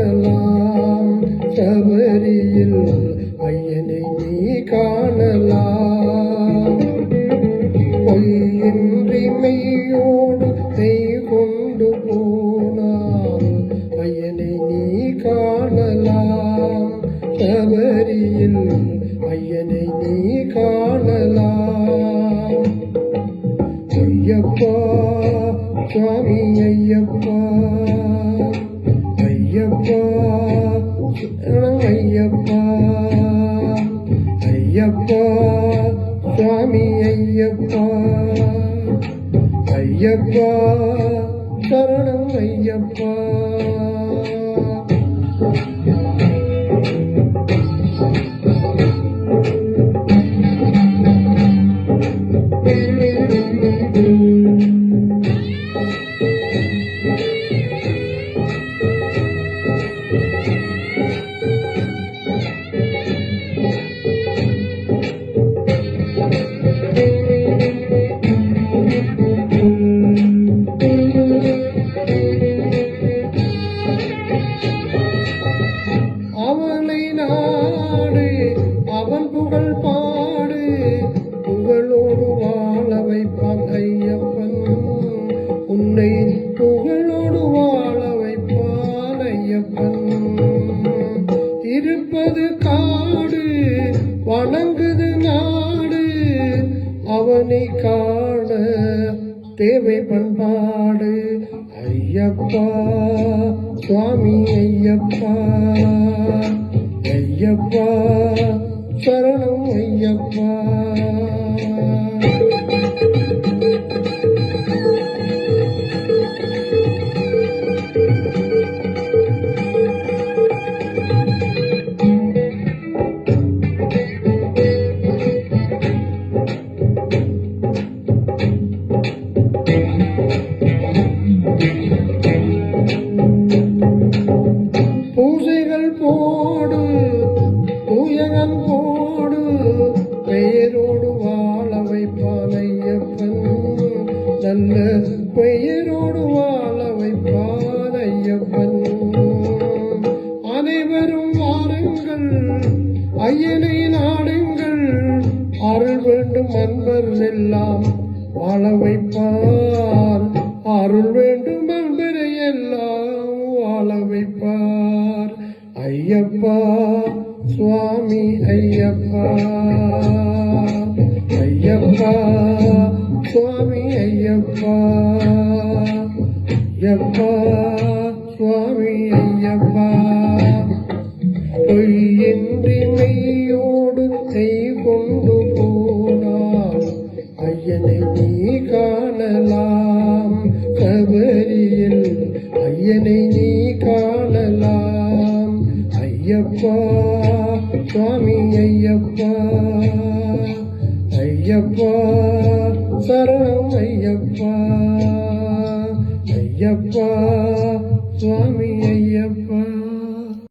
காணலாம், சபரியில் ஐயனை நீ காணலாம். பொய்யின்றி மெய்யோடு நெய் கொண்டு போனால் ஐயனை நீ காணலாம், சபரியில் ஐயனை நீ காணலாம். ஐயப்பா சுவாமி ஐயப்பா, ஐயப்பா சரணம் ஐயப்பா, ஐயப்பா சுவாமி ஐயப்பா, ஐயப்பா சரணம் ஐயப்பா. அவனை நாடு, அவன் புகழ் பாடு, புகழோடு வாழ வைப்பான் ஐயப்பன். உன்னை புகழோடு வாழ வைப்பான் ஐயப்பன். இருப்பது காடு, வணங்குது நாடு, அவனை காண தேவை பண்பாடு. ஐயப்பா சுவாமி ஐயப்பா, ஐயப்பா சரணம் ஐயப்பா. பூஜைகள் போடு, தூயகன் போடு, பெயரோடு வாழ வைப்பான் ஐயப்பன். நல்ல பெயரோடு வாழ வைப்பான் ஐயப்பன். அனைவரும் வாருங்கள், ஐயனை நாடுங்கள், அருள் வேண்டும் அன்பர் எல்லாம் வாழ வைப்பார். அருள் வேண்டும் அன்பரை எல்லாம் வாழ வைப்பார். ஐயப்பா சுவாமி ஐயப்பா, ஐயப்பா சுவாமி ஐயப்பா, ஐயப்பா சுவாமி ஐயப்பா. பொய்யின்றி மெய்யோடு நெய் கொண்டு போனால் ஐயனை நீ காணலாம், சபரியில் ஐயனை நீ காணலாம். ஐயப்பா சுவாமி ஐயப்பா, ஐயப்பா சரணம் ஐயப்பா, ஐயப்பா சுவாமி ஐயப்பா.